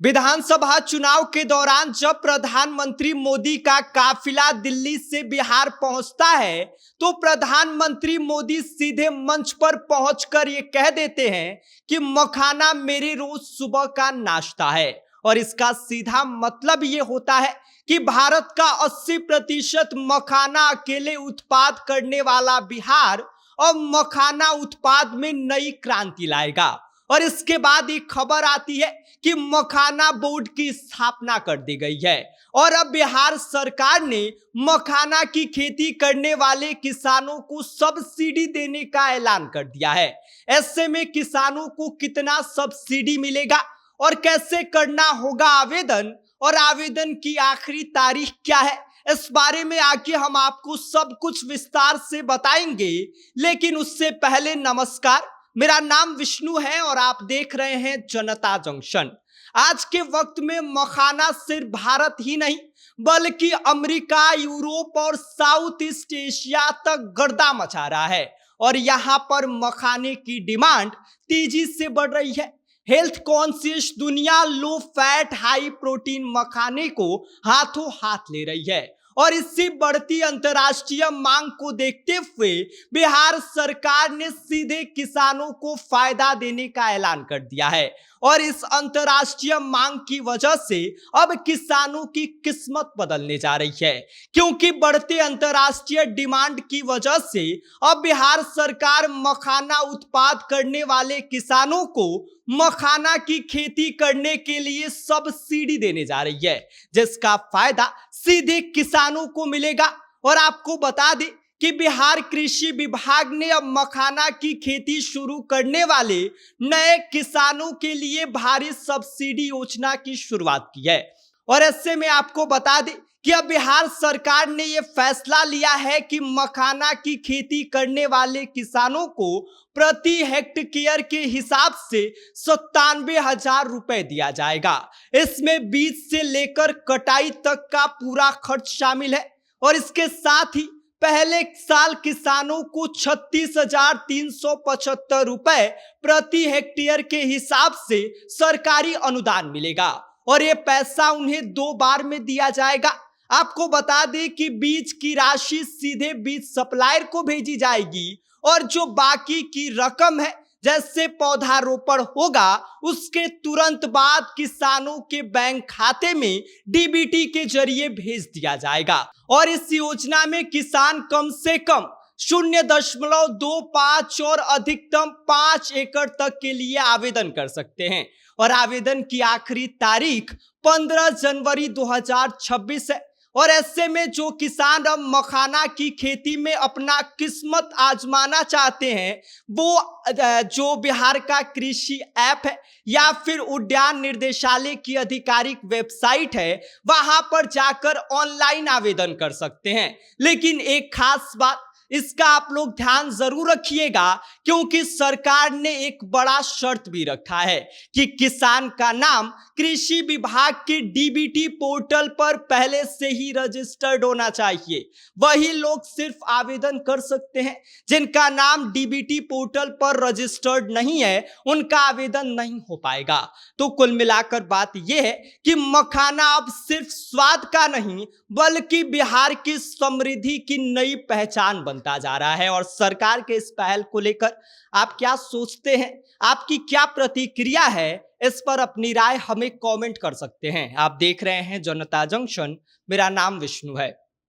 विधानसभा चुनाव के दौरान जब प्रधानमंत्री मोदी का काफिला दिल्ली से बिहार पहुंचता है तो प्रधानमंत्री मोदी सीधे मंच पर पहुंचकर ये कह देते हैं कि मखाना मेरे रोज सुबह का नाश्ता है। और इसका सीधा मतलब ये होता है कि भारत का 80% मखाना अकेले उत्पाद करने वाला बिहार अब मखाना उत्पाद में नई क्रांति लाएगा। और इसके बाद एक खबर आती है कि मखाना बोर्ड की स्थापना कर दी गई है और अब बिहार सरकार ने मखाना की खेती करने वाले किसानों को सब्सिडी देने का ऐलान कर दिया है। ऐसे में किसानों को कितना सब्सिडी मिलेगा और कैसे करना होगा आवेदन और आवेदन की आखिरी तारीख क्या है, इस बारे में आगे हम आपको सब कुछ विस्तार से बताएंगे। लेकिन उससे पहले नमस्कार, मेरा नाम विष्णु है और आप देख रहे हैं जनता जंक्शन। आज के वक्त में मखाना सिर्फ भारत ही नहीं बल्कि अमेरिका, यूरोप और साउथ ईस्ट एशिया तक गर्दा मचा रहा है और यहाँ पर मखाने की डिमांड तेजी से बढ़ रही है। हेल्थ कॉन्शियस दुनिया लो फैट हाई प्रोटीन मखाने को हाथों हाथ ले रही है और इससे बढ़ती अंतर्राष्ट्रीय मांग को देखते हुए बिहार सरकार ने सीधे किसानों को फायदा देने का ऐलान कर दिया है। और इस अंतर्राष्ट्रीय मांग की वजह से अब किसानों की किस्मत बदलने जा रही है, क्योंकि बढ़ते अंतर्राष्ट्रीय डिमांड की वजह से अब बिहार सरकार मखाना उत्पाद करने वाले किसानों को मखाना की खेती करने के लिए सब्सिडी देने जा रही है, जिसका फायदा सीधे किसानों को मिलेगा। और आपको बता दें कि बिहार कृषि विभाग ने अब मखाना की खेती शुरू करने वाले नए किसानों के लिए भारी सब्सिडी योजना की शुरुआत की है। और ऐसे में आपको बता दें कि अब बिहार सरकार ने यह फैसला लिया है कि मखाना की खेती करने वाले किसानों को प्रति हेक्टेयर के हिसाब से 97,000 रुपए दिया जाएगा। इसमें बीज से लेकर कटाई तक का पूरा खर्च शामिल है और इसके साथ ही पहले साल किसानों को 36,375 रुपए प्रति हेक्टेयर के हिसाब से सरकारी अनुदान मिलेगा और यह पैसा उन्हें 2 बार में दिया जाएगा। आपको बता दें कि बीज की राशि सीधे बीज सप्लायर को भेजी जाएगी और जो बाकी की रकम है, जैसे पौधारोपण होगा उसके तुरंत बाद किसानों के बैंक खाते में डीबीटी के जरिए भेज दिया जाएगा। और इस योजना में किसान कम से कम 0.25 और अधिकतम 5 एकड़ तक के लिए आवेदन कर सकते हैं और आवेदन की आखिरी तारीख 15 जनवरी 2026 है। और ऐसे में जो किसान अब मखाना की खेती में अपना किस्मत आजमाना चाहते हैं वो जो बिहार का कृषि ऐप है या फिर उद्यान निर्देशालय की आधिकारिक वेबसाइट है वहां पर जाकर ऑनलाइन आवेदन कर सकते हैं। लेकिन एक खास बात, इसका आप लोग ध्यान जरूर रखिएगा, क्योंकि सरकार ने एक बड़ा शर्त भी रखा है कि किसान का नाम कृषि विभाग के डीबीटी पोर्टल पर पहले से ही रजिस्टर्ड होना चाहिए। वही लोग सिर्फ आवेदन कर सकते हैं, जिनका नाम डीबीटी पोर्टल पर रजिस्टर्ड नहीं है उनका आवेदन नहीं हो पाएगा। तो कुल मिलाकर बात यह है कि मखाना अब सिर्फ स्वाद का नहीं बल्कि बिहार की समृद्धि की नई पहचान बनता जा रहा है। और सरकार के इस पहल को लेकर आप क्या सोचते हैं, आपकी क्या प्रतिक्रिया है, इस पर अपनी राय हमें कमेंट कर सकते हैं। आप देख रहे हैं जनता जंक्शन, मेरा नाम विष्णु है।